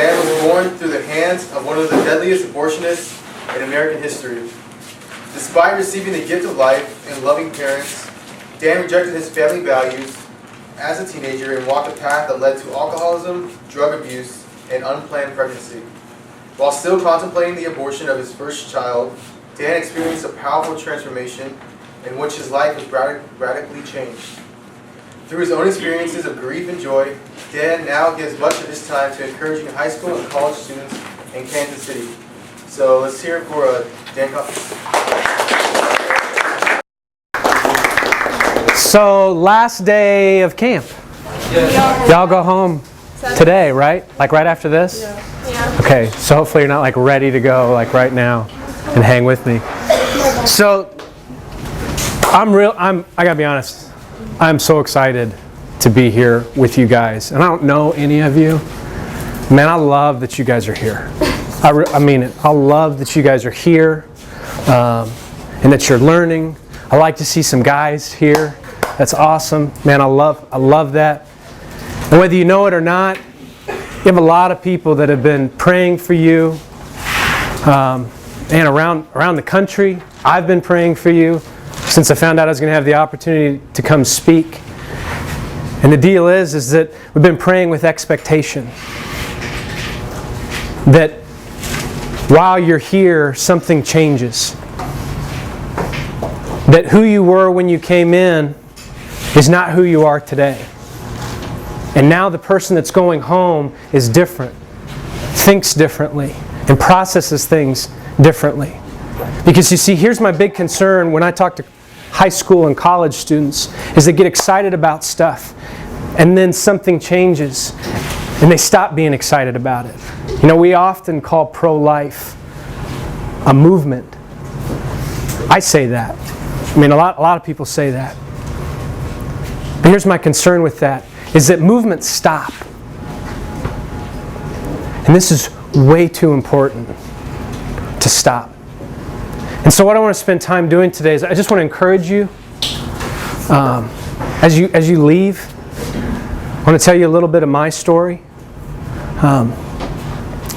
Dan was born through the hands of one of the deadliest abortionists in American history. Despite receiving the gift of life and loving parents, Dan rejected his family values as a teenager and walked a path that led to alcoholism, drug abuse, and unplanned pregnancy. While still contemplating the abortion of his first child, Dan experienced a powerful transformation in which his life was radically changed. Through his own experiences of grief and joy, Dan now gives much of his time to encouraging high school and college students in Kansas City. So let's hear it for Dan Compton. So last day of camp. Y'all go home today, right? Like right after this? Yeah. Okay, so hopefully you're not like ready to go like right now and hang with me. So I gotta be honest, I'm so excited to be here with you guys. And I don't know any of you. Man, I love that you guys are here. I mean it. I love that you guys are here and that you're learning. I like to see some guys here. That's awesome. Man, I love that. And whether you know it or not, you have a lot of people that have been praying for you. And around the country, I've been praying for you since I found out I was going to have the opportunity to come speak. And the deal is that we've been praying with expectation. That while you're here, something changes. That who you were when you came in is not who you are today. And now the person that's going home is different, thinks differently, and processes things differently. Because you see, here's my big concern when I talk to high school and college students, is they get excited about stuff, and then something changes, and they stop being excited about it. You know, we often call pro-life a movement. I say that. I mean, a lot of people say that. But here's my concern with that, is that movements stop. And this is way too important to stop. And so what I want to spend time doing today is I just want to encourage you, as you leave, I want to tell you a little bit of my story.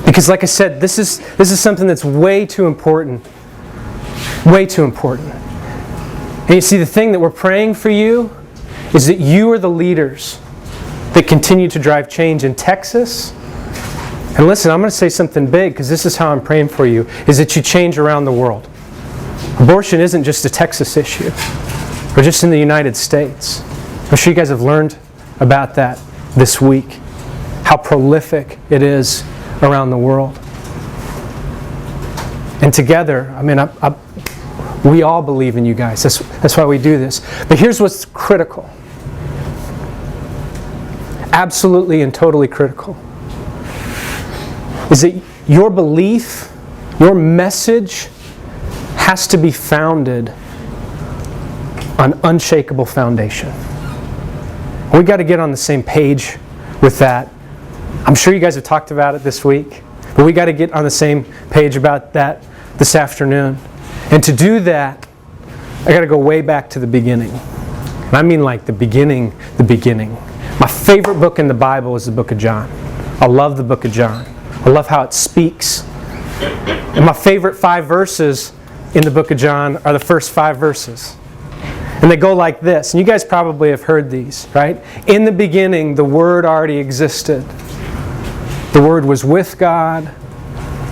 Because like I said, this is something that's way too important. Way too important. And you see, the thing that we're praying for you is that you are the leaders that continue to drive change in Texas. And listen, I'm going to say something big because this is how I'm praying for you, is that you change around the world. Abortion isn't just a Texas issue or just in the United States. I'm sure you guys have learned about that this week, how prolific it is around the world. And together, I mean, we all believe in you guys. That's why we do this. But here's what's critical. Absolutely and totally critical. Is that your belief, your message has to be founded on unshakable foundation. We got to get on the same page with that. I'm sure you guys have talked about it this week, but we got to get on the same page about that this afternoon. And to do that, I got to go way back to the beginning. And I mean like the beginning. My favorite book in the Bible is the book of John. I love the book of John. I love how it speaks. And my favorite 5 verses in the book of John are the first 5 verses. And they go like this. And you guys probably have heard these, right? In the beginning, the Word already existed. The Word was with God,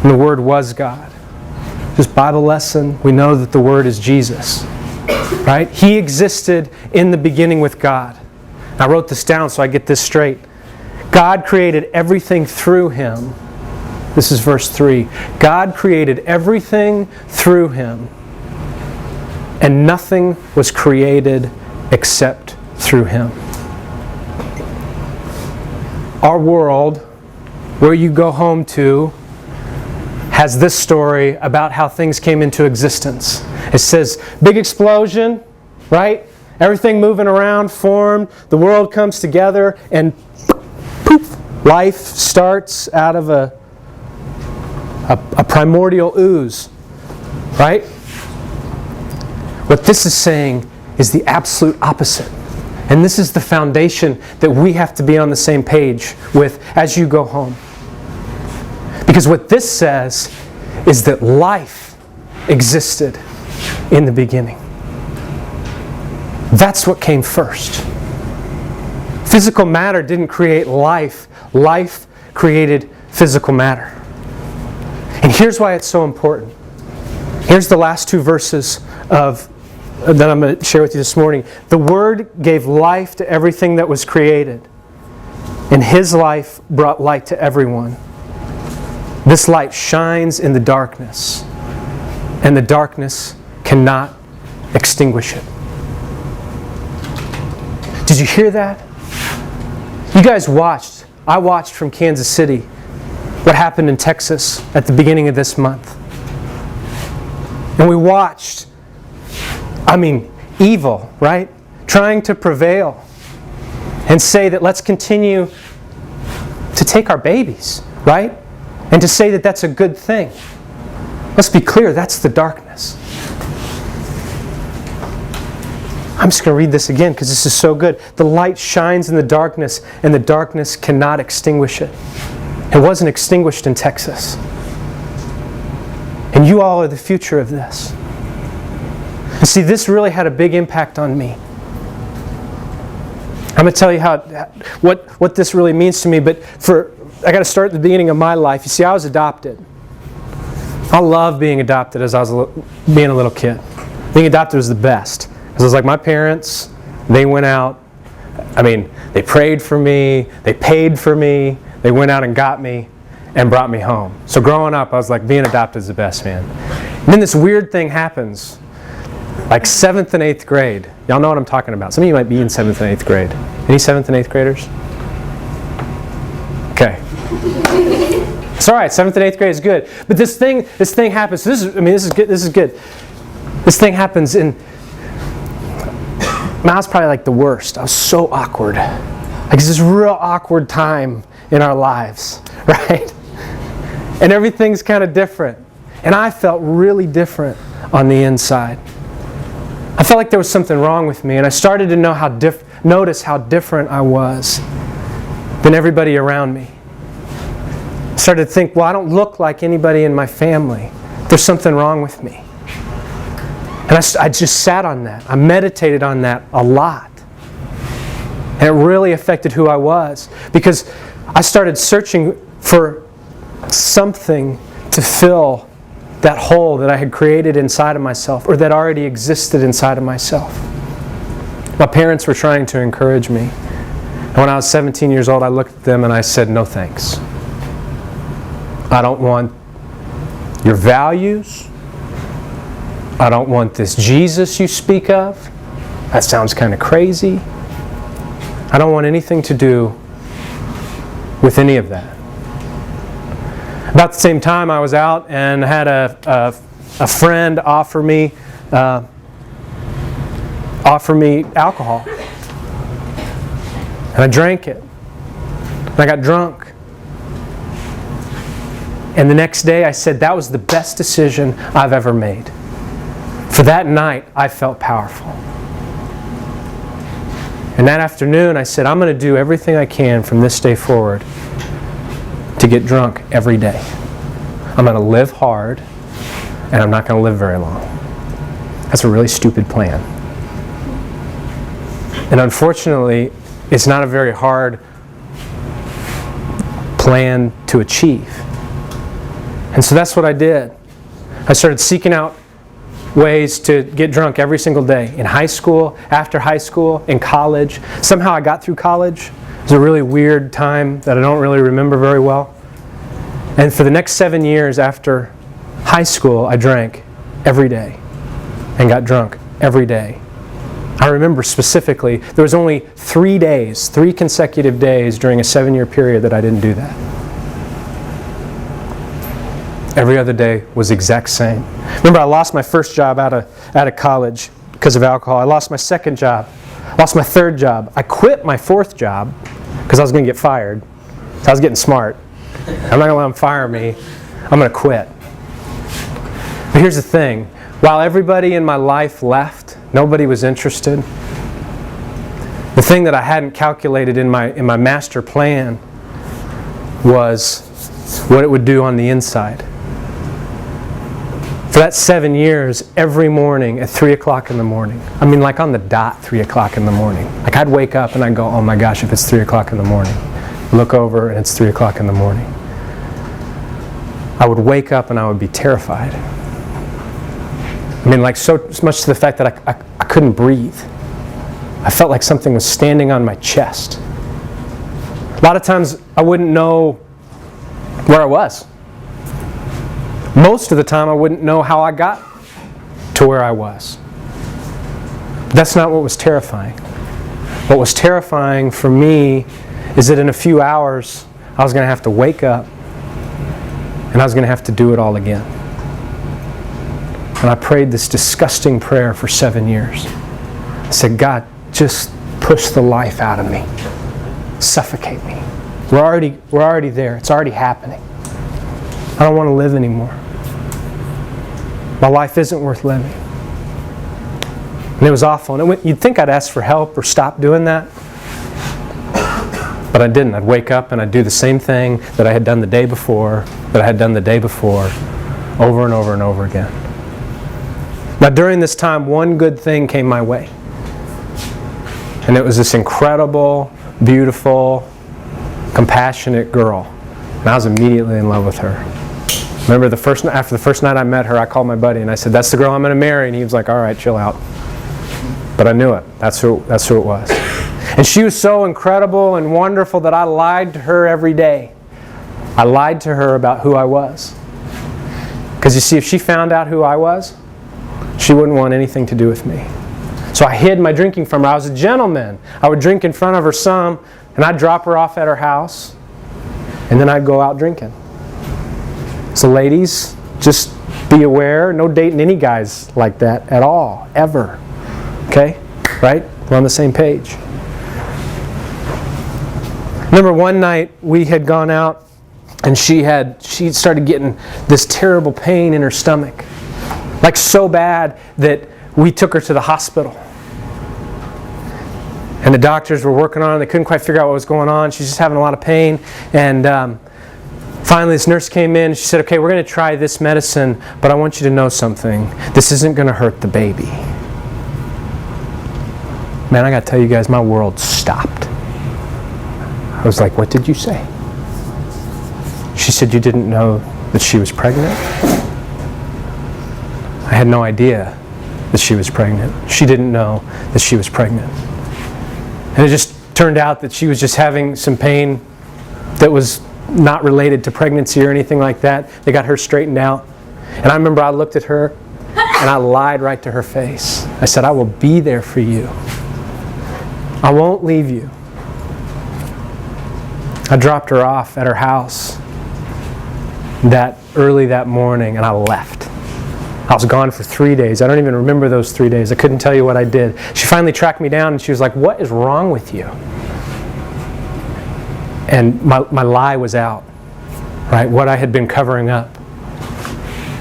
and the Word was God. Just Bible lesson, we know that the Word is Jesus, right? He existed in the beginning with God. I wrote this down so I get this straight. God created everything through Him. This is verse 3. God created everything through Him, and nothing was created except through Him. Our world, where you go home to, has this story about how things came into existence. It says, big explosion, right? Everything moving around, formed, the world comes together, and poof, life starts out of a primordial ooze, right? What this is saying is the absolute opposite. And this is the foundation that we have to be on the same page with as you go home. Because what this says is that life existed in the beginning. That's what came first. Physical matter didn't create life. Life created physical matter. And here's why it's so important. Here's the last two verses that I'm going to share with you this morning. The Word gave life to everything that was created, and His life brought light to everyone. This light shines in the darkness, and the darkness cannot extinguish it. Did you hear that? You guys watched. I watched from Kansas City what happened in Texas at the beginning of this month. And we watched, evil, right? Trying to prevail and say that let's continue to take our babies, right? And to say that that's a good thing. Let's be clear, that's the darkness. I'm just going to read this again because this is so good. The light shines in the darkness, and the darkness cannot extinguish it. It wasn't extinguished in Texas. And you all are the future of this. And see, this really had a big impact on me. I'm going to tell you what this really means to me, but I got to start at the beginning of my life. You see, I was adopted. I loved being adopted as I was being a little kid. Being adopted was the best. Because it was like my parents, they went out, they prayed for me, they paid for me, they went out and got me and brought me home. So growing up, I was like, being adopted is the best, man. And then this weird thing happens, like 7th and 8th grade. Y'all know what I'm talking about. Some of you might be in 7th and 8th grade. Any 7th and 8th graders? Okay. It's all right. 7th and 8th grade is good. But this thing happens. This is good. This thing happens in. I was probably like the worst. I was so awkward. Like it's this real awkward time in our lives, right? And everything's kind of different. And I felt really different on the inside. I felt like there was something wrong with me, and I started to notice how different I was than everybody around me. I started to think, well, I don't look like anybody in my family. There's something wrong with me. And I just sat on that. I meditated on that a lot. And it really affected who I was. Because I started searching for something to fill that hole that I had created inside of myself, or that already existed inside of myself. My parents were trying to encourage me. And when I was 17 years old, I looked at them and I said, no thanks. I don't want your values. I don't want this Jesus you speak of. That sounds kind of crazy. I don't want anything to do with any of that. About the same time, I was out and had a friend offer me alcohol. And I drank it. And I got drunk. And the next day I said, that was the best decision I've ever made. For that night, I felt powerful. And that afternoon, I said, I'm going to do everything I can from this day forward to get drunk every day. I'm going to live hard, and I'm not going to live very long. That's a really stupid plan. And unfortunately, it's not a very hard plan to achieve. And so that's what I did. I started seeking out ways to get drunk every single day. In high school, after high school, in college. Somehow I got through college. It was a really weird time that I don't really remember very well. And for the next 7 years after high school, I drank every day and got drunk every day. I remember specifically, there was only 3 consecutive days during a 7-year period that I didn't do that. Every other day was the exact same. Remember, I lost my first job out of college because of alcohol. I lost my second job. Lost my third job. I quit my fourth job because I was going to get fired. So I was getting smart. I'm not going to let them fire me. I'm going to quit. But here's the thing. While everybody in my life left, nobody was interested. The thing that I hadn't calculated in my master plan was what it would do on the inside. For that 7 years, every morning at 3 o'clock in the morning, I mean like on the dot 3 o'clock in the morning. Like I'd wake up and I'd go, oh my gosh, if it's 3 o'clock in the morning. Look over and it's 3 o'clock in the morning. I would wake up and I would be terrified. I mean like so much to the fact that I couldn't breathe. I felt like something was standing on my chest. A lot of times I wouldn't know where I was. Most of the time I wouldn't know how I got to where I was. But that's not what was terrifying. What was terrifying for me is that in a few hours I was going to have to wake up and I was going to have to do it all again. And I prayed this disgusting prayer for 7 years. I said, God, just push the life out of me. Suffocate me. We're already there. It's already happening. I don't want to live anymore. My life isn't worth living. And it was awful. And you'd think I'd ask for help or stop doing that. But I didn't. I'd wake up and I'd do the same thing that I had done the day before, over and over and over again. Now during this time, one good thing came my way. And it was this incredible, beautiful, compassionate girl. And I was immediately in love with her. Remember after the first night I met her, I called my buddy and I said, that's the girl I'm going to marry. And he was like, all right, chill out. But I knew it. That's who it was. And she was so incredible and wonderful that I lied to her every day. I lied to her about who I was. Because you see, if she found out who I was, she wouldn't want anything to do with me. So I hid my drinking from her. I was a gentleman. I would drink in front of her some, and I'd drop her off at her house, and then I'd go out drinking. So ladies, just be aware, no dating any guys like that at all, ever. Okay? Right? We're on the same page. Remember one night we had gone out and she started getting this terrible pain in her stomach. Like so bad that we took her to the hospital. And the doctors were working on her. They couldn't quite figure out what was going on. She's just having a lot of pain. And finally this nurse came in and she said, okay, we're going to try this medicine, but I want you to know something. This isn't going to hurt the baby. Man, I got to tell you guys, my world stopped. I was like, what did you say? She said, you didn't know that she was pregnant? I had no idea that she was pregnant. She didn't know that she was pregnant. And it just turned out that she was just having some pain that was not related to pregnancy or anything like that. They got her straightened out. And I remember I looked at her and I lied right to her face. I said, I will be there for you. I won't leave you. I dropped her off at her house early that morning and I left. I was gone for 3 days. I don't even remember those 3 days. I couldn't tell you what I did. She finally tracked me down and she was like, what is wrong with you? And my lie was out. Right? What I had been covering up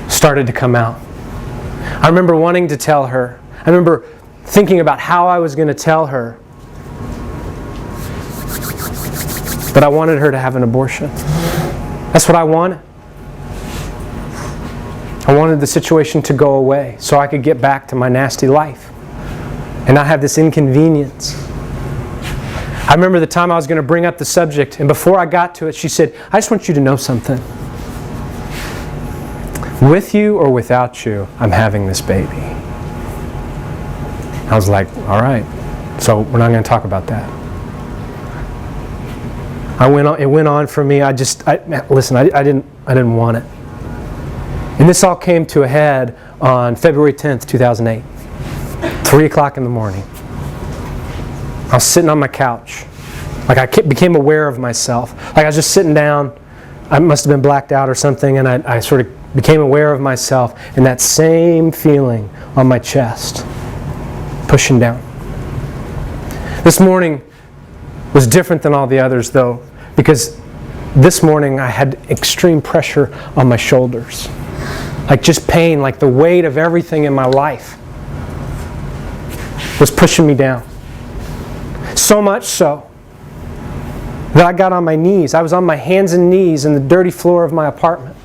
started to come out. I remember wanting to tell her. I remember thinking about how I was going to tell her. But I wanted her to have an abortion. That's what I wanted. I wanted the situation to go away so I could get back to my nasty life and not have this inconvenience. I remember the time I was going to bring up the subject, and before I got to it, she said, I just want you to know something. With you or without you, I'm having this baby. I was like, all right, so we're not going to talk about that. It went on for me. I didn't want it. And this all came to a head on February 10th, 2008. 3 o'clock in the morning. I was sitting on my couch. Like I became aware of myself. Like I was just sitting down. I must have been blacked out or something, and I sort of became aware of myself and that same feeling on my chest, pushing down. This morning was different than all the others though, because this morning I had extreme pressure on my shoulders. Like just pain, like the weight of everything in my life was pushing me down. So much so that I got on my knees. I was on my hands and knees in the dirty floor of my apartment.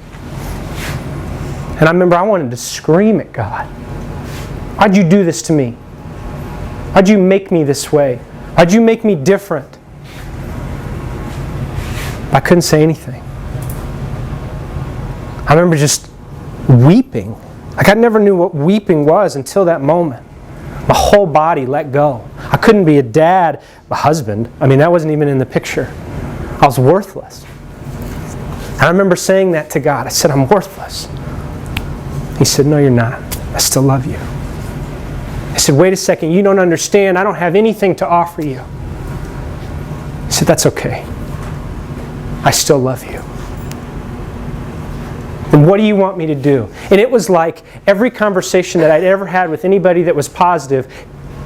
And I remember I wanted to scream at God. Why'd you do this to me? Why'd you make me this way? Why'd you make me different? I couldn't say anything. I remember just weeping. Like I never knew what weeping was until that moment. My whole body let go. I couldn't be a dad, a husband. I mean, that wasn't even in the picture. I was worthless. And I remember saying that to God. I said, I'm worthless. He said, no, you're not. I still love you. I said, wait a second. You don't understand. I don't have anything to offer you. He said, that's okay. I still love you. And what do you want me to do? And it was like every conversation that I'd ever had with anybody that was positive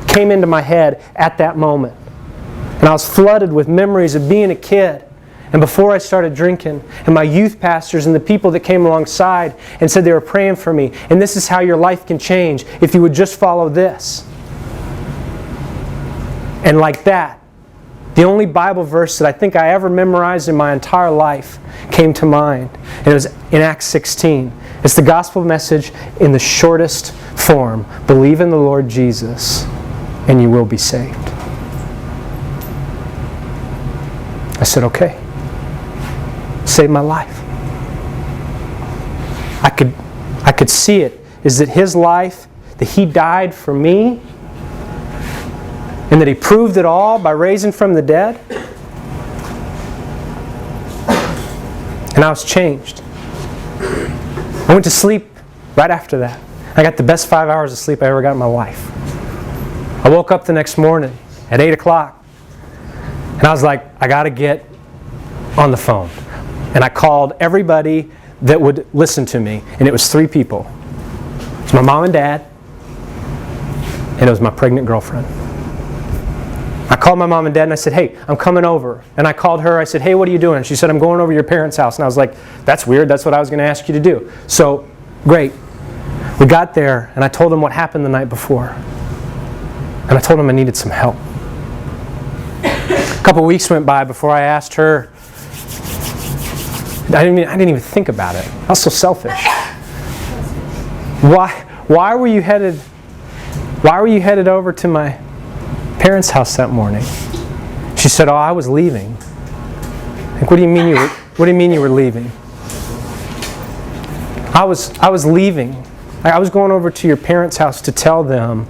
came into my head at that moment. And I was flooded with memories of being a kid. And before I started drinking, and my youth pastors and the people that came alongside and said they were praying for me. And this is how your life can change if you would just follow this. And like that, the only Bible verse that I think I ever memorized in my entire life came to mind. And it was in Acts 16. It's the gospel message in the shortest form. Believe in the Lord Jesus and you will be saved. I said, okay. Save my life. I could see it. Is that His life, that He died for me, and that He proved it all by raising from the dead. And I was changed. I went to sleep right after that. I got the best 5 hours of sleep I ever got in my life. I woke up the next morning at 8 o'clock. And I was like, I got to get on the phone. And I called everybody that would listen to me. And it was 3 people. It was my mom and dad. And it was my pregnant girlfriend. I called my mom and dad and I said, hey, I'm coming over. And I called her. I said, hey, what are you doing? She said, I'm going over to your parents' house. And I was like, that's weird. That's what I was going to ask you to do. So, great. We got there and I told them what happened the night before. And I told them I needed some help. A couple weeks went by before I asked her. I didn't even think about it. I was so selfish. Why were you headed over to my parents' house that morning? She said, oh, I was leaving. Like, what do you mean you were leaving? I was leaving. I was going over to your parents' house to tell them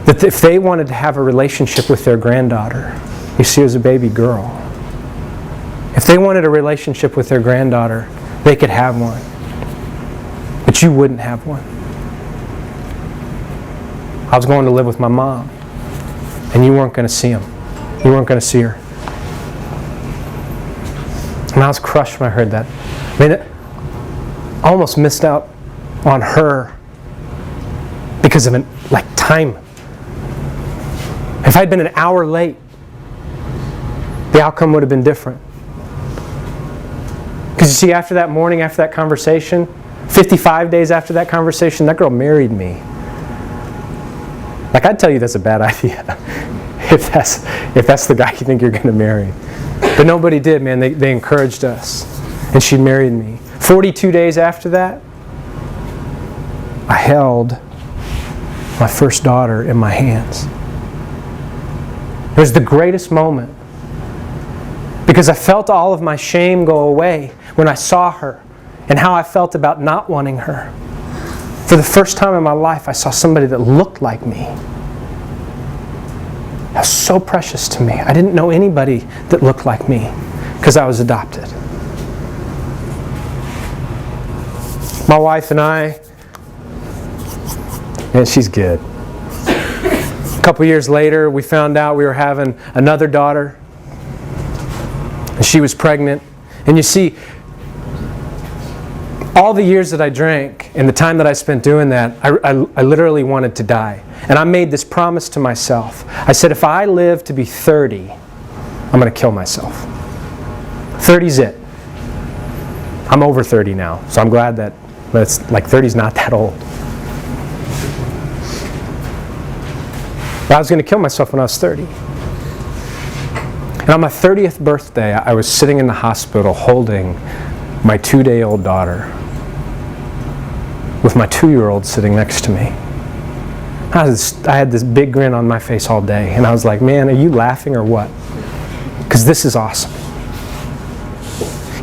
that if they wanted to have a relationship with their granddaughter, you see, it was a baby girl. If they wanted a relationship with their granddaughter, they could have one. But you wouldn't have one. I was going to live with my mom. And you weren't going to see him. You weren't going to see her. And I was crushed when I heard that. I mean, I almost missed out on her because of time. If I'd been an hour late, the outcome would have been different. Because you see, after that morning, after that conversation, 55 days after that conversation, that girl married me. Like, I'd tell you that's a bad idea if that's the guy you think you're going to marry. But nobody did, man. They encouraged us. And she married me. 42 days after that, I held my first daughter in my hands. It was the greatest moment. Because I felt all of my shame go away when I saw her and how I felt about not wanting her. For the first time in my life, I saw somebody that looked like me. That was so precious to me. I didn't know anybody that looked like me because I was adopted. My wife and I, and she's good. A couple years later, we found out we were having another daughter. And she was pregnant. And you see, all the years that I drank and the time that I spent doing that, I literally wanted to die. And I made this promise to myself. I said, if I live to be 30, I'm going to kill myself. 30's it. I'm over 30 now, so I'm glad that it's like 30's not that old. But I was going to kill myself when I was 30. And on my 30th birthday, I was sitting in the hospital holding my 2-day-old daughter with my 2-year-old sitting next to me. I had this big grin on my face all day, and I was like, man, are you laughing or what? Because this is awesome.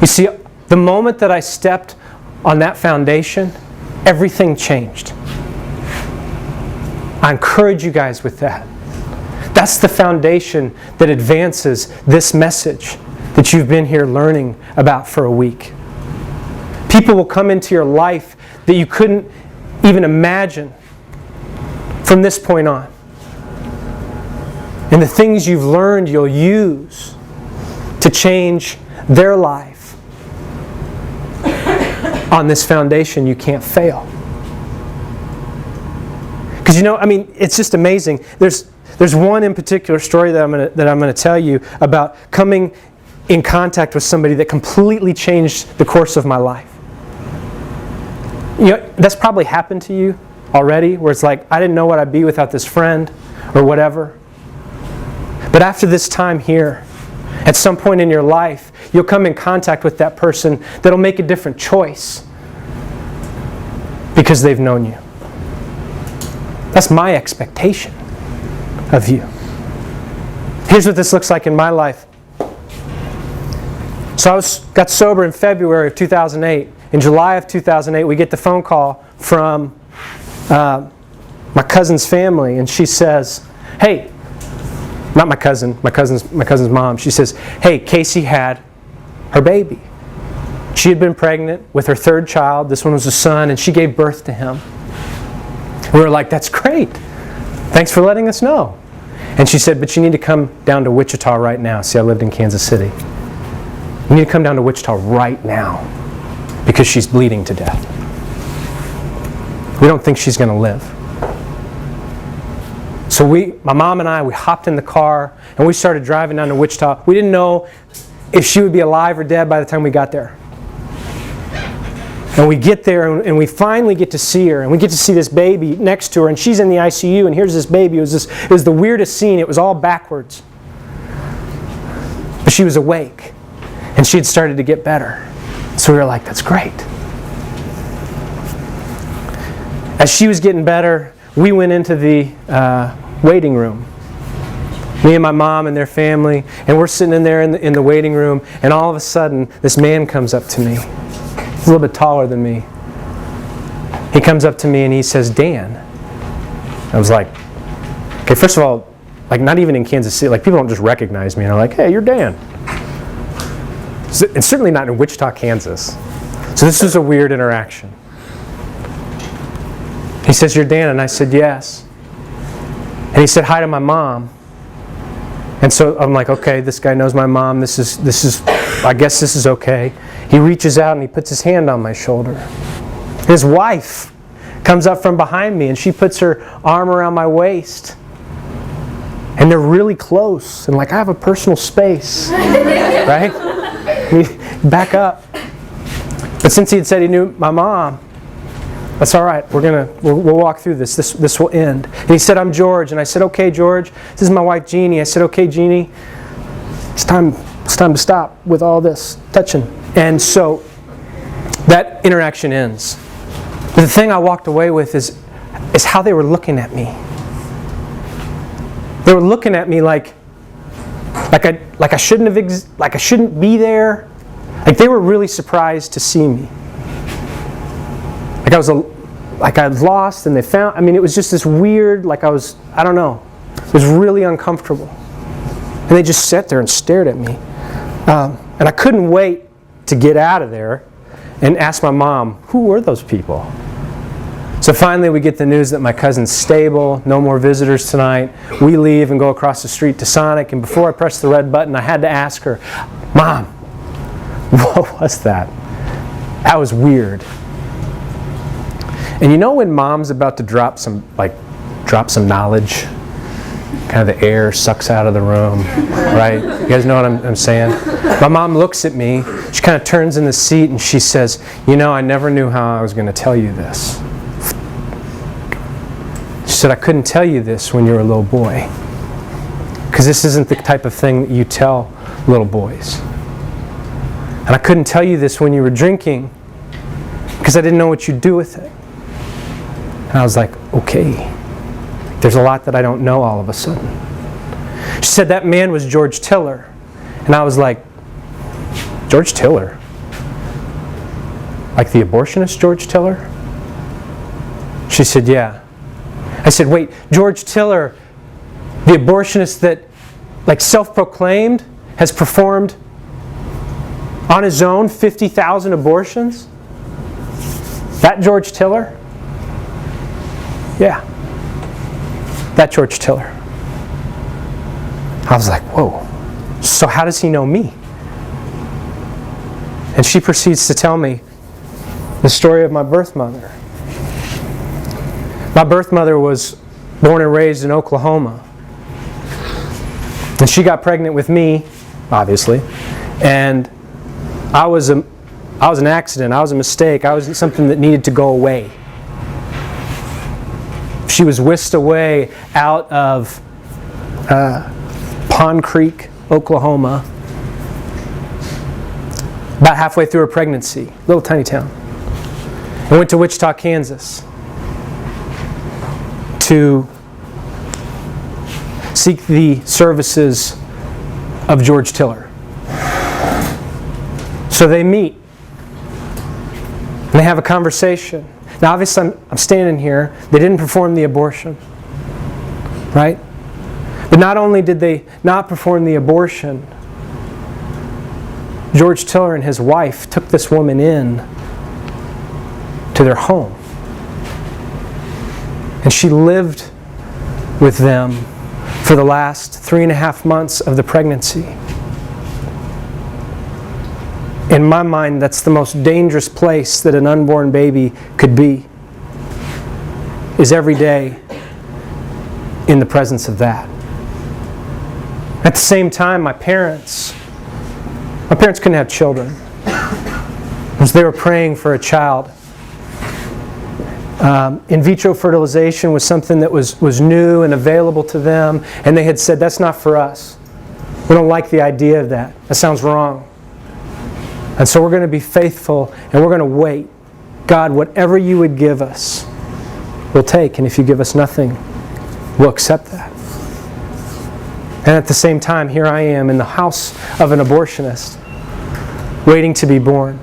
You see, the moment that I stepped on that foundation, everything changed. I encourage you guys with that. That's the foundation that advances this message that you've been here learning about for a week. People will come into your life that you couldn't even imagine from this point on. And the things you've learned you'll use to change their life. On this foundation, you can't fail. Because it's just amazing. There's one in particular story that I'm going to tell you about coming in contact with somebody that completely changed the course of my life. That's probably happened to you already, where it's like, I didn't know what I'd be without this friend or whatever. But after this time here, at some point in your life, you'll come in contact with that person that'll make a different choice because they've known you. That's my expectation of you. Here's what this looks like in my life. So I got sober in February of 2008. In July of 2008, we get the phone call from my cousin's family, and she says, hey, not my cousin, my cousin's mom. She says, hey, Casey had her baby. She had been pregnant with her 3rd child. This one was a son, and she gave birth to him. We were like, that's great. Thanks for letting us know. And she said, but you need to come down to Wichita right now. See, I lived in Kansas City. You need to come down to Wichita right now because she's bleeding to death. We don't think she's going to live. So my mom and I, we hopped in the car and we started driving down to Wichita. We didn't know if she would be alive or dead by the time we got there. And we get there and we finally get to see her, and we get to see this baby next to her, and she's in the ICU, and here's this baby. It was the weirdest scene. It was all backwards. But she was awake, and she had started to get better. So we were like, that's great. As she was getting better, we went into the waiting room. Me and my mom and their family, and we're sitting in there in the waiting room, and all of a sudden, this man comes up to me. He's a little bit taller than me. He comes up to me and he says, Dan. I was like, okay, first of all, like not even in Kansas City, like people don't just recognize me and are like, hey, you're Dan. And certainly not in Wichita, Kansas. So this was a weird interaction. He says, you're Dan, and I said, yes. And he said hi to my mom. And so I'm like, okay, this guy knows my mom. This is, I guess this is okay. He reaches out and he puts his hand on my shoulder. His wife comes up from behind me and she puts her arm around my waist. And they're really close. And like, I have a personal space. Right? Back up. But since he had said he knew my mom, that's all right. We'll walk through this. This will end. And he said, I'm George. And I said, okay, George. This is my wife, Jeannie. I said, okay, Jeannie. It's time to stop with all this touching. And so that interaction ends. But the thing I walked away with is how they were looking at me. They were looking at me like I shouldn't be there. Like they were really surprised to see me. Like I was lost and they found, it was just this weird, I don't know. It was really uncomfortable. And they just sat there and stared at me. And I couldn't wait to get out of there and ask my mom, who were those people? So finally we get the news that my cousin's stable, no more visitors tonight. We leave and go across the street to Sonic, and before I pressed the red button, I had to ask her, Mom, what was that? That was weird. And you know when Mom's about to drop some knowledge? Kind of the air sucks out of the room, right? You guys know what I'm saying? My mom looks at me, she kind of turns in the seat and she says, I never knew how I was going to tell you this. She said, I couldn't tell you this when you were a little boy. Because this isn't the type of thing that you tell little boys. And I couldn't tell you this when you were drinking because I didn't know what you'd do with it. And I was like, okay, there's a lot that I don't know all of a sudden. She said that man was George Tiller. And I was like, George Tiller? Like the abortionist George Tiller? She said, yeah. I said, wait, George Tiller, the abortionist that, like, self-proclaimed, has performed on his own 50,000 abortions? That George Tiller? Yeah. That George Tiller. I was like, whoa. So how does he know me? And she proceeds to tell me the story of my birth mother. My birth mother was born and raised in Oklahoma. And she got pregnant with me, obviously. And I was an accident. I was a mistake. I was something that needed to go away. She was whisked away out of Pond Creek, Oklahoma, about halfway through her pregnancy, little tiny town. I went to Wichita, Kansas to seek the services of George Tiller. So they meet and they have a conversation. Now obviously I'm standing here, they didn't perform the abortion, right? But not only did they not perform the abortion, George Tiller and his wife took this woman in to their home. And she lived with them for the last 3.5 months of the pregnancy. In my mind, that's the most dangerous place that an unborn baby could be, is every day in the presence of that. At the same time, my parents couldn't have children. As they were praying for a child. In vitro fertilization was something that was new and available to them, and they had said, that's not for us. We don't like the idea of that. That sounds wrong. And so we're going to be faithful, and we're going to wait. God, whatever you would give us, we'll take, and if you give us nothing, we'll accept that. And at the same time, here I am in the house of an abortionist, waiting to be born.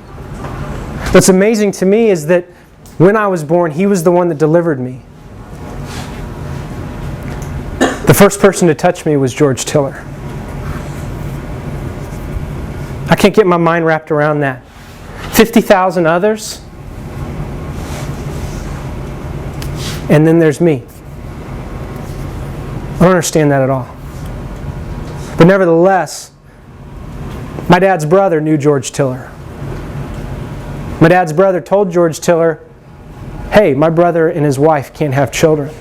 What's amazing to me is that when I was born, he was the one that delivered me. The first person to touch me was George Tiller. I can't get my mind wrapped around that. 50,000 others, and then there's me. I don't understand that at all. But nevertheless, my dad's brother knew George Tiller. My dad's brother told George Tiller, hey, my brother and his wife can't have children.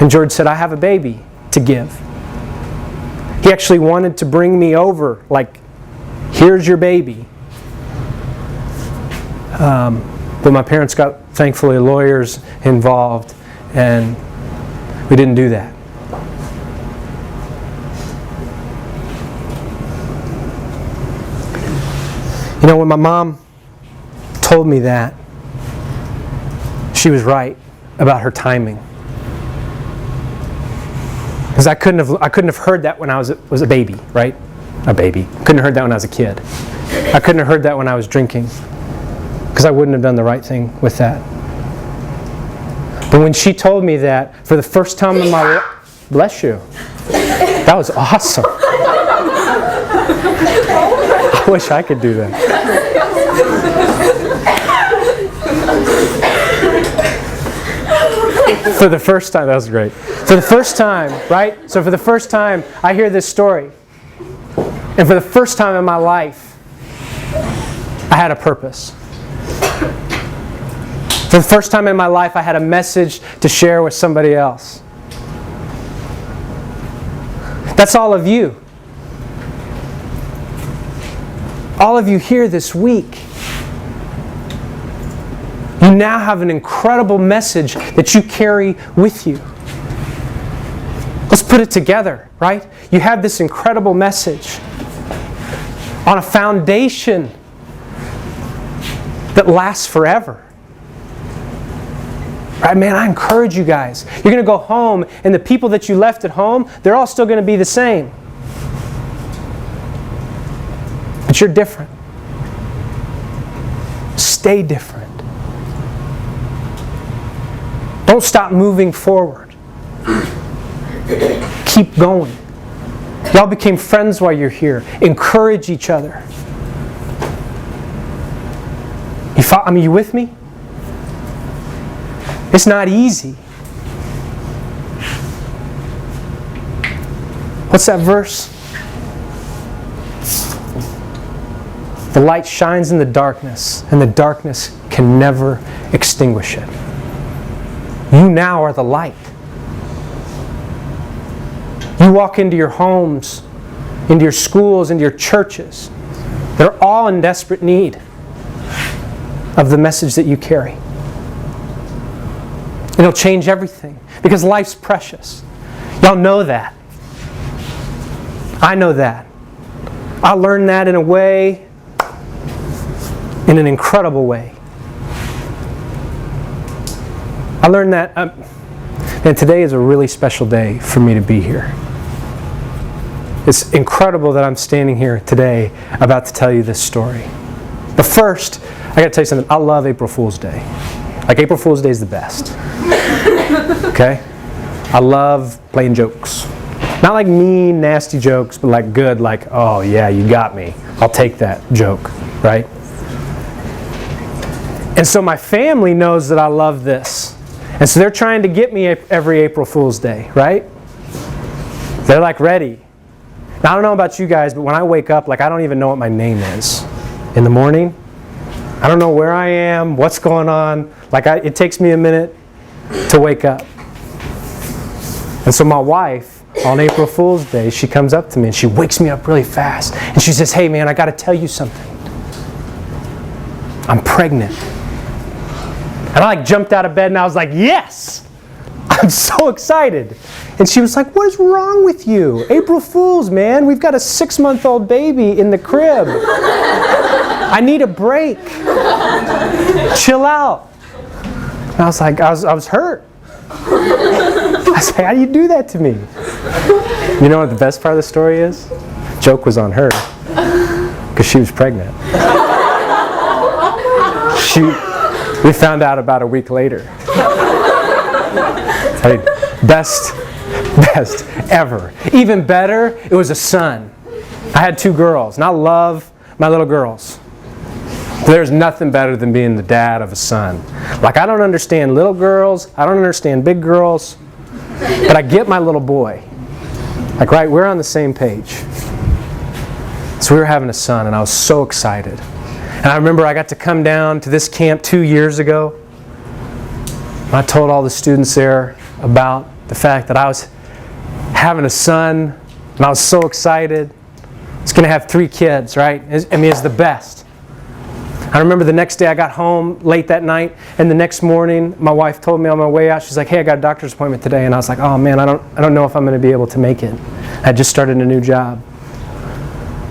And George said, I have a baby to give. He actually wanted to bring me over, like, here's your baby. But my parents got, thankfully, lawyers involved, and we didn't do that. You know, when my mom told me that, she was right about her timing. Because I couldn't have heard that when I was a baby, right? A baby. Couldn't have heard that when I was a kid. I couldn't have heard that when I was drinking. Because I wouldn't have done the right thing with that. But when she told me that, for the first time in my life, bless you. That was awesome. I wish I could do that. For the first time, that was great. For the first time, right? So for the first time, I hear this story. And for the first time in my life, I had a purpose. For the first time in my life, I had a message to share with somebody else. That's all of you. All of you here this week. You now have an incredible message that you carry with you. Let's put it together, right? You have this incredible message on a foundation that lasts forever. Right, man, I encourage you guys. You're going to go home, and the people that you left at home, they're all still going to be the same. But you're different. Stay different. Don't stop moving forward. Keep going. Y'all became friends while you're here. Encourage each other. You with me? It's not easy. What's that verse? The light shines in the darkness, and the darkness can never extinguish it. You now are the light. You walk into your homes, into your schools, into your churches. They're all in desperate need of the message that you carry. It'll change everything because life's precious. Y'all know that. I know that. I learned that in a way, in an incredible way. I learned that, and today is a really special day for me to be here. It's incredible that I'm standing here today about to tell you this story. But first, I got to tell you something. I love April Fool's Day. Like, April Fool's Day is the best. Okay? I love playing jokes. Not like mean, nasty jokes, but like good, like, oh yeah, you got me. I'll take that joke, right? And so my family knows that I love this. And so they're trying to get me every April Fool's Day, right? They're like ready. Now, I don't know about you guys, but when I wake up, like, I don't even know what my name is. In the morning, I don't know where I am, what's going on. Like, it takes me a minute to wake up. And so my wife, on April Fool's Day, she comes up to me and she wakes me up really fast. And she says, hey man, I got to tell you something. I'm pregnant. And I like jumped out of bed and I was like, yes! I'm so excited. And she was like, what is wrong with you? April Fool's, man. We've got a 6-month-old baby in the crib. I need a break. Chill out. And I was like, I was hurt. I was like, how do you do that to me? You know what the best part of the story is? Joke was on her. Because she was pregnant. We found out about a week later. I mean, best ever. Even better, it was a son. I had 2 girls, and I love my little girls. There's nothing better than being the dad of a son. Like, I don't understand little girls, I don't understand big girls, but I get my little boy. Like, right, we're on the same page. So we were having a son, and I was so excited. And I remember I got to come down to this camp 2 years ago. And I told all the students there about the fact that I was having a son, and I was so excited. I was going to have 3 kids, right? I mean, it's the best. I remember the next day I got home late that night, and the next morning my wife told me on my way out, she's like, hey, I got a doctor's appointment today. And I was like, oh man, I don't know if I'm going to be able to make it. I just started a new job.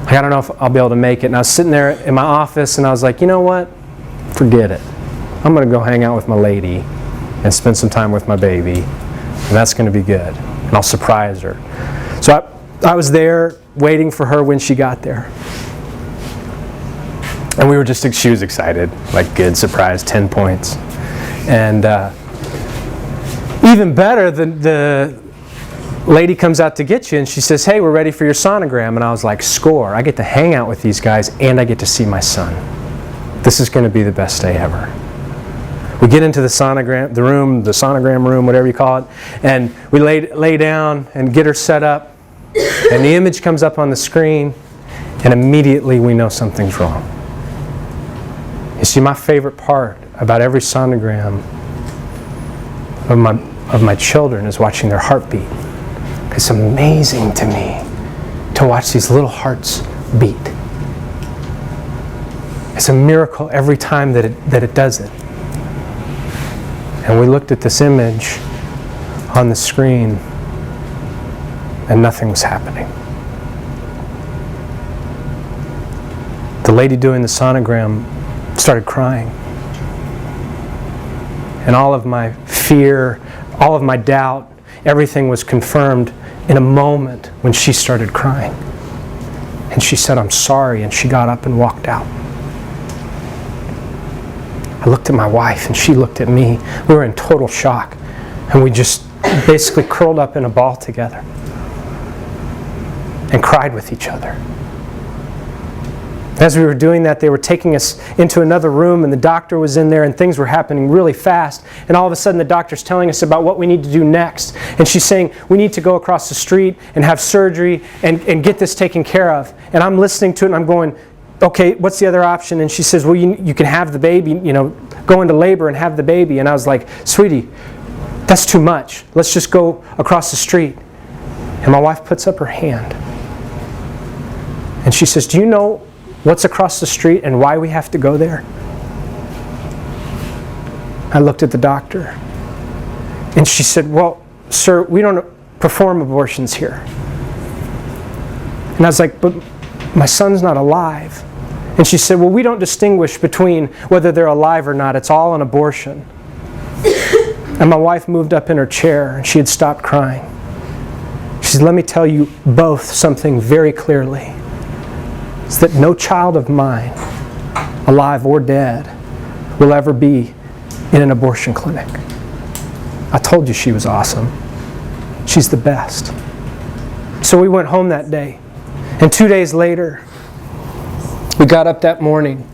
I don't know if I'll be able to make it. And I was sitting there in my office and I was like, you know what? Forget it. I'm going to go hang out with my lady and spend some time with my baby. And that's going to be good. And I'll surprise her. So I was there waiting for her when she got there. And she was excited. Like, good surprise, 10 points. And even better, the lady comes out to get you and she says, hey, we're ready for your sonogram. And I was like, score. I get to hang out with these guys and I get to see my son. This is going to be the best day ever. We get into the sonogram room, whatever you call it, and we lay down and get her set up. And the image comes up on the screen and immediately we know something's wrong. You see, my favorite part about every sonogram of my children is watching their heartbeat. It's amazing to me to watch these little hearts beat. It's a miracle every time that it does it. And we looked at this image on the screen and nothing was happening. The lady doing the sonogram started crying. And all of my fear, all of my doubt, everything was confirmed in a moment when she started crying. And she said, "I'm sorry," and she got up and walked out. I looked at my wife and she looked at me. We were in total shock. And we just basically curled up in a ball together and cried with each other. As we were doing that, they were taking us into another room, and the doctor was in there, and things were happening really fast. And all of a sudden, the doctor's telling us about what we need to do next. And she's saying, we need to go across the street and have surgery and get this taken care of. And I'm listening to it, and I'm going, okay, what's the other option? And she says, well, you can have the baby, go into labor and have the baby. And I was like, sweetie, that's too much. Let's just go across the street. And my wife puts up her hand. And she says, do you know what's across the street and why we have to go there? I looked at the doctor. And she said, well, sir, we don't perform abortions here. And I was like, but my son's not alive. And she said, well, we don't distinguish between whether they're alive or not. It's all an abortion. And my wife moved up in her chair, and she had stopped crying. She said, let me tell you both something very clearly. It's that no child of mine, alive or dead, will ever be in an abortion clinic. I told you she was awesome. She's the best. So we went home that day. And 2 days later, we got up that morning.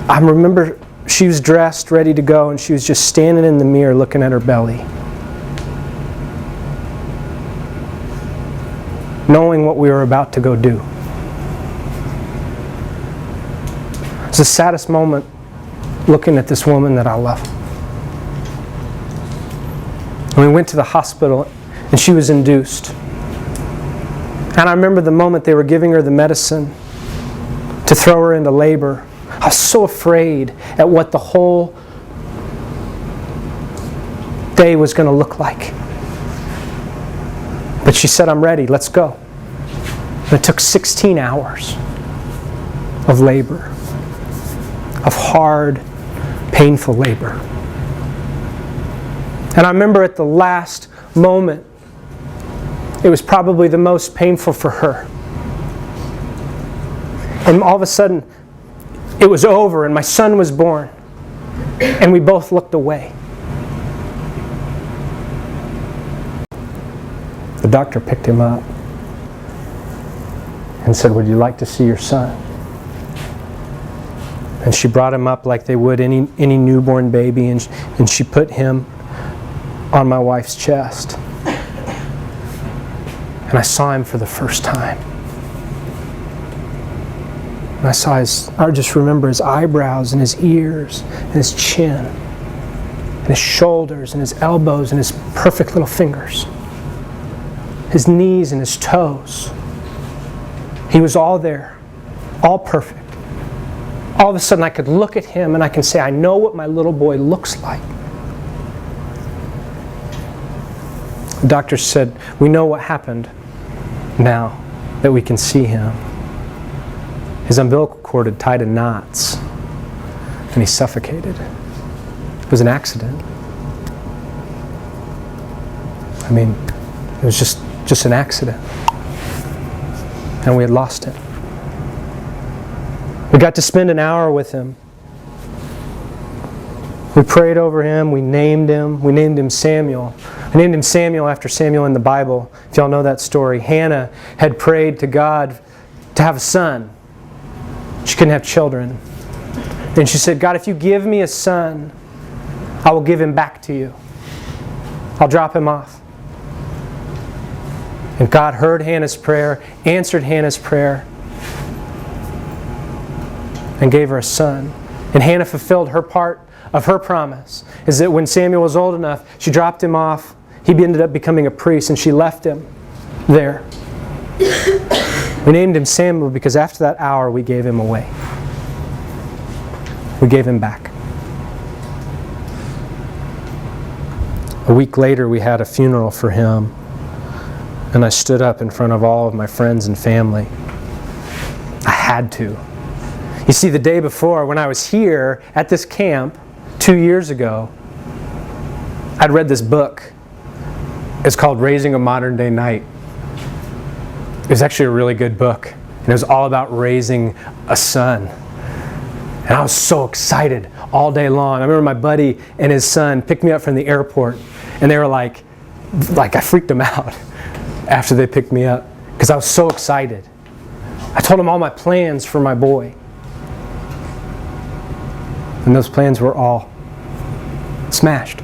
I remember she was dressed, ready to go, and she was just standing in the mirror looking at her belly, knowing what we were about to go do. It was the saddest moment looking at this woman that I love. And we went to the hospital, and she was induced. And I remember the moment they were giving her the medicine to throw her into labor. I was so afraid at what the whole day was going to look like. But she said, I'm ready, let's go. And it took 16 hours of labor, of hard, painful labor. And I remember at the last moment, it was probably the most painful for her. And all of a sudden, it was over and my son was born. And we both looked away. The doctor picked him up and said, would you like to see your son? And she brought him up like they would any newborn baby, and she put him on my wife's chest. And I saw him for the first time. And I just remember his eyebrows and his ears and his chin and his shoulders and his elbows and his perfect little fingers. His knees and his toes. He was all there, all perfect. All of a sudden I could look at him and I can say, I know what my little boy looks like. The doctor said, we know what happened now that we can see him. His umbilical cord had tied in knots and he suffocated. It was an accident. I mean, it was just an accident. And we had lost him. We got to spend an hour with him. We prayed over him. We named him. We named him Samuel. I named him Samuel after Samuel in the Bible. If y'all know that story. Hannah had prayed to God to have a son. She couldn't have children. And she said, God, if you give me a son, I will give him back to you. I'll drop him off. And God heard Hannah's prayer, answered Hannah's prayer, and gave her a son. And Hannah fulfilled her part of her promise, is that when Samuel was old enough, she dropped him off. He ended up becoming a priest, and she left him there. We named him Samuel because after that hour, we gave him away. We gave him back. A week later, we had a funeral for him. And I stood up in front of all of my friends and family. I had to. You see, the day before, when I was here at this camp 2 years ago, I'd read this book. It's called Raising a Modern Day Knight. It was actually a really good book. And it was all about raising a son. And I was so excited all day long. I remember my buddy and his son picked me up from the airport. And they were like I freaked them out after they picked me up. Because I was so excited. I told them all my plans for my boy. And those plans were all smashed.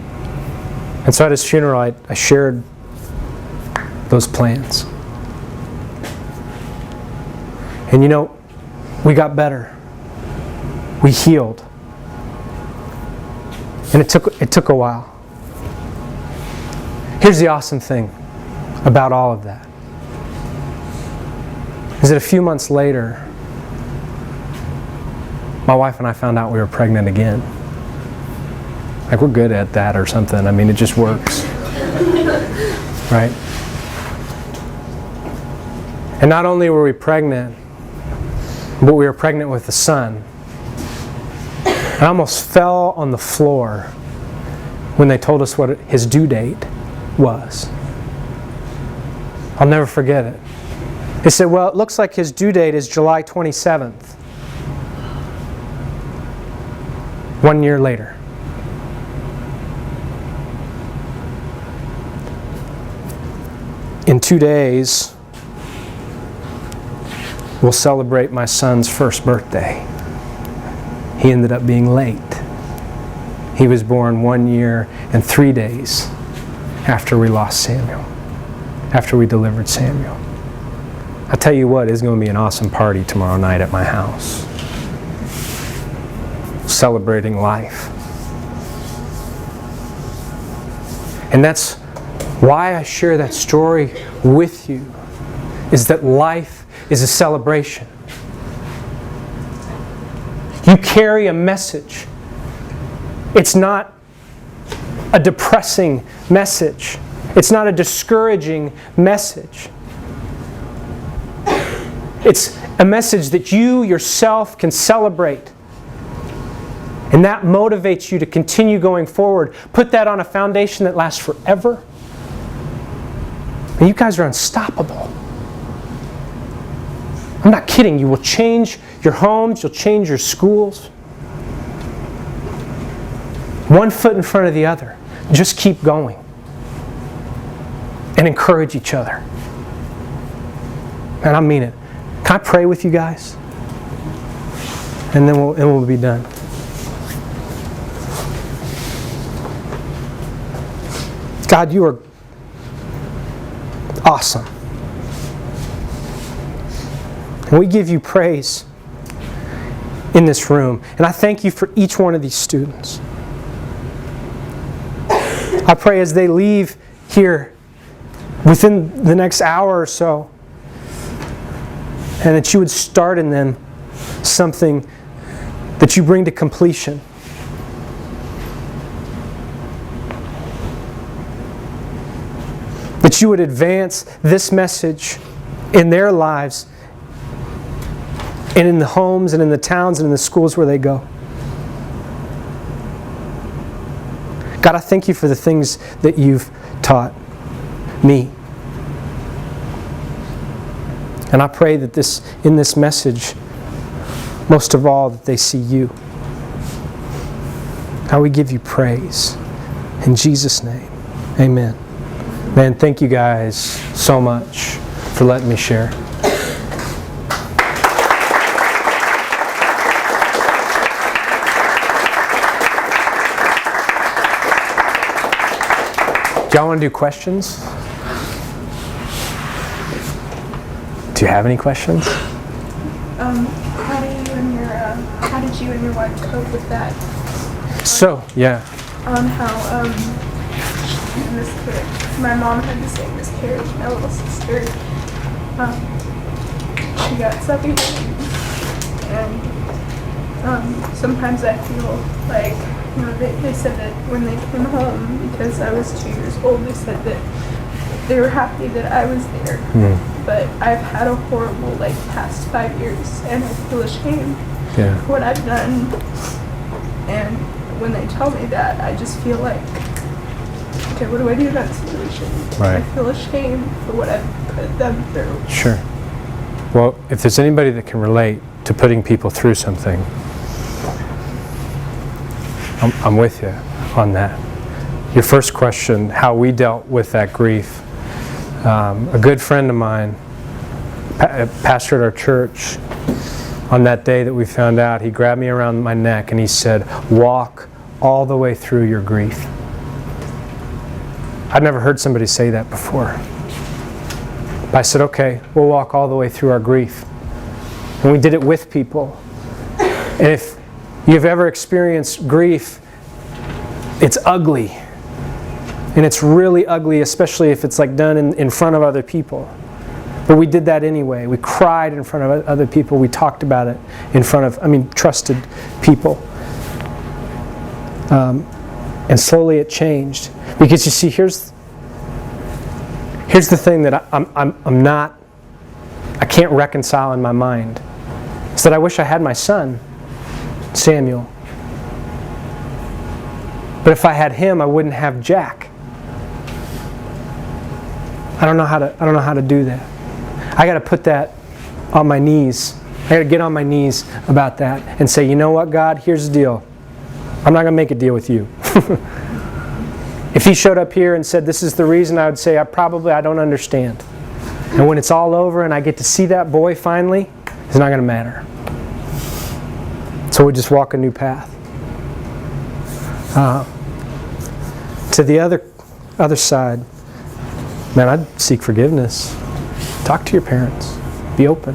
And so at his funeral, I shared those plans. And you know, we got better. We healed. And it took a while. Here's the awesome thing about all of that. Is that a few months later, my wife and I found out we were pregnant again. Like, we're good at that or something. I mean, it just works. Right? And not only were we pregnant, but we were pregnant with a son. I almost fell on the floor when they told us what his due date was. I'll never forget it. They said, well, it looks like his due date is July 27th. 1 year later. In 2 days, we'll celebrate my son's first birthday. He ended up being late. He was born 1 year and 3 days after we lost Samuel, after we delivered Samuel. I'll tell you what, it's going to be an awesome party tomorrow night at my house. Celebrating life. And that's why I share that story with you, is that life is a celebration. You carry a message. It's not a depressing message. It's not a discouraging message. It's a message that you yourself can celebrate. And that motivates you to continue going forward. Put that on a foundation that lasts forever. And you guys are unstoppable. I'm not kidding. You will change your homes. You'll change your schools. One foot in front of the other. Just keep going. And encourage each other. And I mean it. Can I pray with you guys? And then we'll be done. God, you are awesome. And we give you praise in this room. And I thank you for each one of these students. I pray as they leave here within the next hour or so, and that you would start in them something that you bring to completion. That you would advance this message in their lives and in the homes and in the towns and in the schools where they go. God, I thank you for the things that you've taught me. And I pray that in this message, most of all, that they see you. How we give you praise. In Jesus' name, amen. Man, thank you guys so much for letting me share. Do y'all want to do questions? Do you have any questions? How did you and your wife cope with that? So, yeah. On how my mom had the same miscarriage. My little sister, she got suffocated, and sometimes I feel like, they said that when they came home, because I was 2 years old, they said that they were happy that I was there. But I've had a horrible past 5 years, and I feel ashamed Yeah. for what I've done. And when they tell me that, I just feel like, okay, what do I do in that situation? Right. I feel ashamed for what I've put them through. Sure. Well, if there's anybody that can relate to putting people through something, I'm with you on that. Your first question, how we dealt with that grief. A good friend of mine, pastored our church, on that day that we found out, he grabbed me around my neck and he said, walk all the way through your grief. I'd never heard somebody say that before. But I said, okay, we'll walk all the way through our grief. And we did it with people. And if you've ever experienced grief, it's ugly. And it's really ugly, especially if it's done in front of other people. But we did that anyway. We cried in front of other people. We talked about it in front of, trusted people. And slowly it changed. Because you see, here's the thing that I can't reconcile in my mind. Is that I wish I had my son, Samuel. But if I had him, I wouldn't have Jack. I don't know how to do that. I got to put that on my knees. I got to get on my knees about that and say, you know what, God, here's the deal. I'm not going to make a deal with you. If he showed up here and said, this is the reason, I would say, I don't understand. And when it's all over and I get to see that boy finally, it's not going to matter. So we just walk a new path. To the other side, man, I'd seek forgiveness. Talk to your parents. Be open.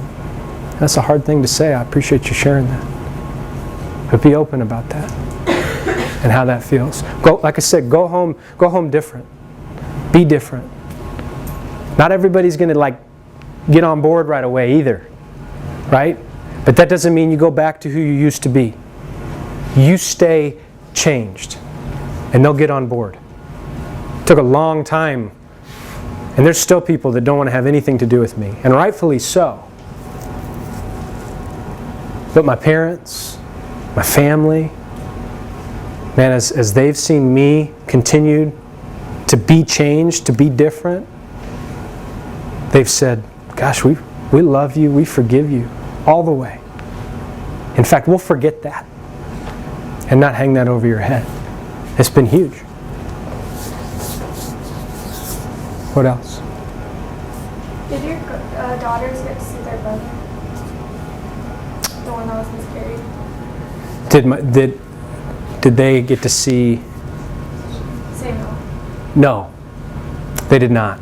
That's a hard thing to say. I appreciate you sharing that. But be open about that and how that feels. Like I said, go home different. Be different. Not everybody's going to get on board right away either, right? But that doesn't mean you go back to who you used to be. You stay changed, and they'll get on board. It took a long time. And there's still people that don't want to have anything to do with me, and rightfully so. But my parents, my family, man, as they've seen me continue to be changed, to be different, they've said, gosh, we love you, we forgive you, all the way. In fact, we'll forget that and not hang that over your head. It's been huge. What else? Did your daughters get to see their brother? The one that was miscarried? Did they get to see Samuel? No, they did not.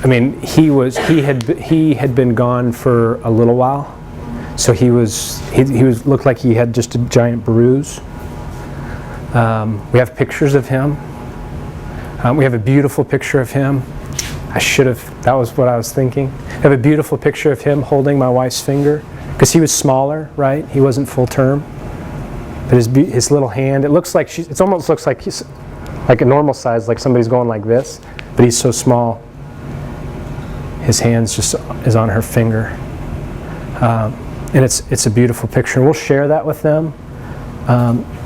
He had been gone for a little while, so he looked like he had just a giant bruise. We have pictures of him. We have a beautiful picture of him. That was what I was thinking. I have a beautiful picture of him holding my wife's finger, because he was smaller, right? He wasn't full term. But his little hand, it almost looks like he's like a normal size, like somebody's going like this, but he's so small. His hands just is on her finger. And it's a beautiful picture. We'll share that with them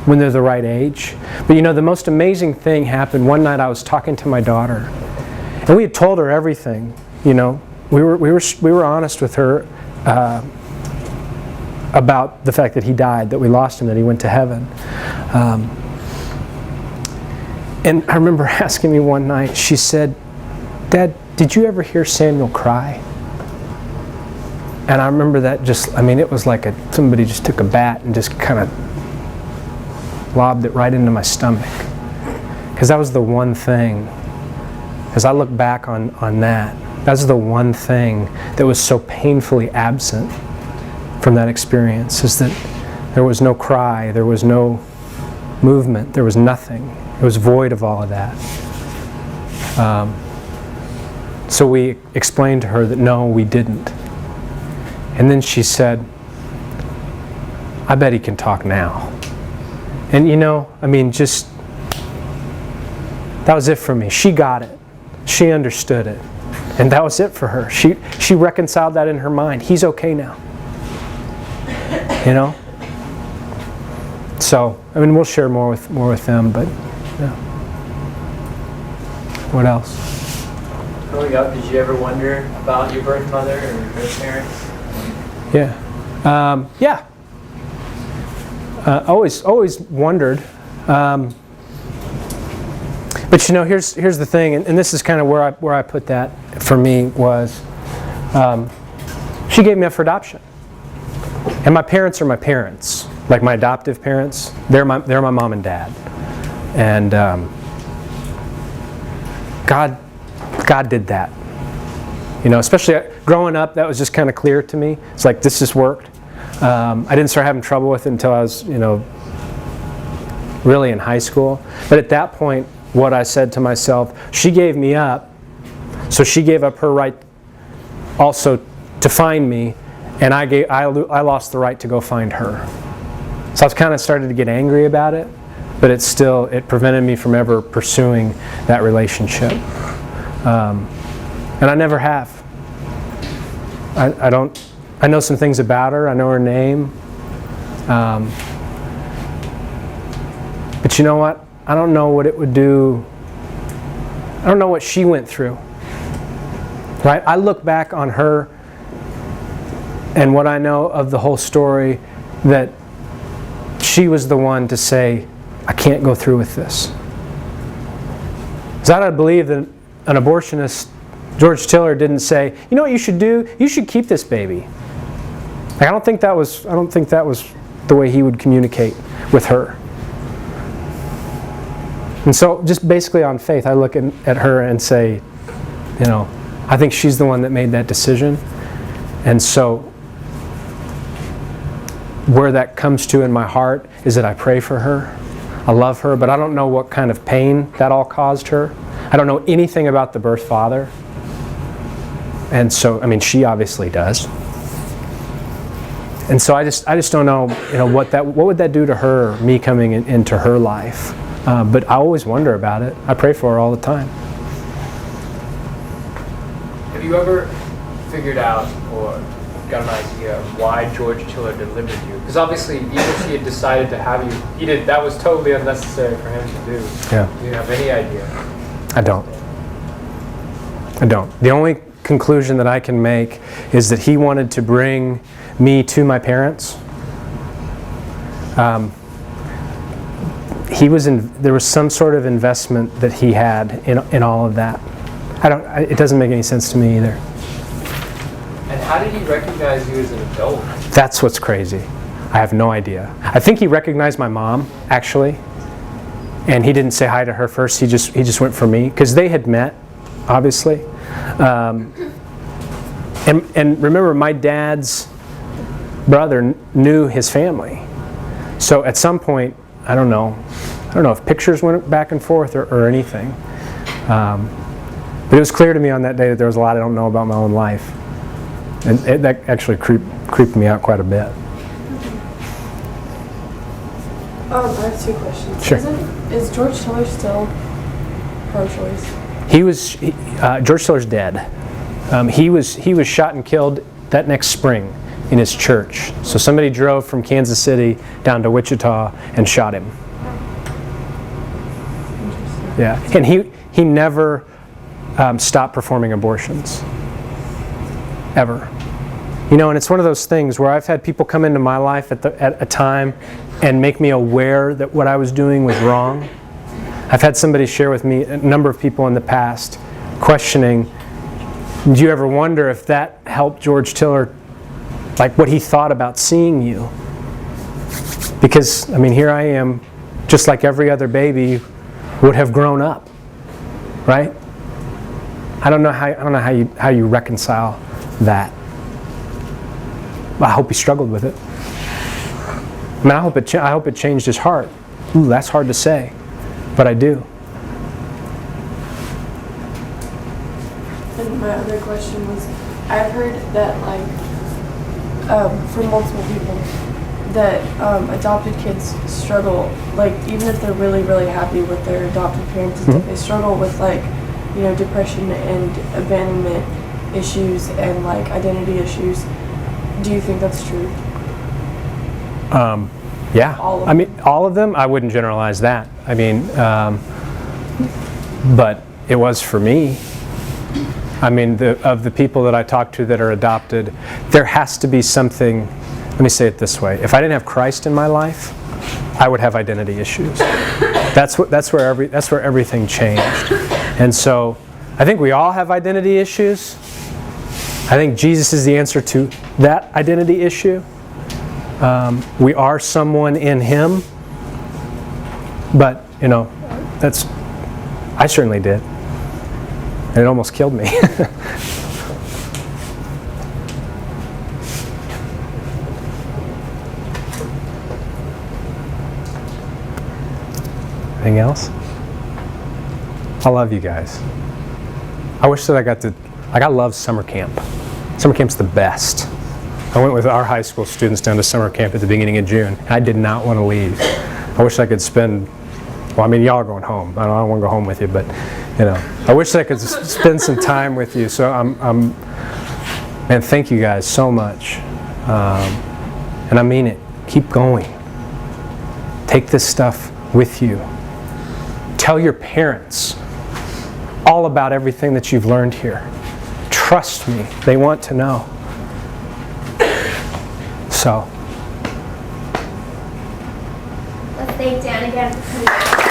when they're the right age. But the most amazing thing happened one night. I was talking to my daughter, and we had told her everything. We were honest with her about the fact that he died, that we lost him, that he went to heaven. And I remember asking me one night, she said, Dad, did you ever hear Samuel cry? And I remember that it was like somebody just took a bat and just kind of lobbed it right into my stomach. Because that was the one thing, as I look back on that, that's the one thing that was so painfully absent from that experience, is that there was no cry, there was no movement, there was nothing. It was void of all of that. So we explained to her that no, we didn't. And then she said, I bet he can talk now. And That was it for me. She got it. She understood it. And that was it for her. She reconciled that in her mind. He's okay now. You know? So, I mean, we'll share more with them, but yeah. What else? Growing up, did you ever wonder about your birth mother or your birth parents? Yeah. Yeah. Always wondered. But you know, here's the thing, and this is kind of where I put that for me was, she gave me up for adoption, and my parents are my parents, like my adoptive parents. They're my mom and dad, and God did that. You know, especially growing up, that was just kind of clear to me. It's like this just worked. I didn't start having trouble with it until I was, you know, really in high school. But at that point, what I said to myself, she gave me up, so she gave up her right also to find me, and I lost the right to go find her. So I was kind of started to get angry about it, but it prevented me from ever pursuing that relationship. And I never have. I know some things about her. I know her name. But you know what? I don't know what it would do. I don't know what she went through. Right? I look back on her and what I know of the whole story, that she was the one to say, I can't go through with this. Because I don't believe that an abortionist, George Tiller, didn't say, you know what you should do? You should keep this baby. Like, I don't think that was the way he would communicate with her. And so, just basically on faith, I look at her and say, you know, I think she's the one that made that decision. And so, where that comes to in my heart is that I pray for her. I love her, but I don't know what kind of pain that all caused her. I don't know anything about the birth father. And so, I mean, she obviously does. And so I just don't know, you know, what would that do to her, me coming into her life. But I always wonder about it. I pray for her all the time. Have you ever figured out or got an idea of why George Tiller delivered you? Because obviously, even if he had decided to have you, that was totally unnecessary for him to do. Yeah. Do you have any idea? I don't. The only conclusion that I can make is that he wanted to bring me to my parents. There was some sort of investment that he had in all of that. It doesn't make any sense to me either. And how did he recognize you as an adult? That's what's crazy. I have no idea. I think he recognized my mom, actually. And he didn't say hi to her first. He just went for me. Because they had met, obviously. And remember, my dad's brother knew his family. So at some point, I don't know if pictures went back and forth or anything. But it was clear to me on that day that there was a lot I don't know about my own life. And that actually creeped me out quite a bit. I have two questions. Sure. Is George Tiller still pro-choice? George Tiller's dead. He was shot and killed that next spring in his church. So somebody drove from Kansas City down to Wichita and shot him. Yeah, and he never stopped performing abortions. Ever. You know, and it's one of those things where I've had people come into my life at a time and make me aware that what I was doing was wrong. I've had somebody share with me, a number of people in the past, questioning, do you ever wonder if that helped George Tiller, like what he thought about seeing you? Because, I mean, here I am, just like every other baby would have grown up, right? I don't know how you reconcile that. I hope he struggled with it. I mean, I hope it changed his heart. Ooh, that's hard to say, but I do. And my other question was, I've heard that from multiple people that adopted kids struggle, like even if they're really, really happy with their adopted parents and stuff, they struggle with like, you know, depression and abandonment issues and like identity issues. Do you think that's true? Yeah. All of I mean, all of them? I wouldn't generalize that. I mean, but it was for me. I mean, of the people that I talk to that are adopted, there has to be something. Let me say it this way: if I didn't have Christ in my life, I would have identity issues. That's where everything changed. And so, I think we all have identity issues. I think Jesus is the answer to that identity issue. We are someone in Him, but you know, I certainly did, and it almost killed me. Anything else? I love you guys. I wish that I love summer camp. Summer camp's the best. I went with our high school students down to summer camp at the beginning of June. I did not want to leave. I wish I could spend, well, I mean, y'all are going home. I don't want to go home with you, but, you know, I wish I could spend some time with you. So man, thank you guys so much. And I mean it. Keep going. Take this stuff with you. Tell your parents all about everything that you've learned here. Trust me, they want to know. So. Let's thank Dan again for coming out.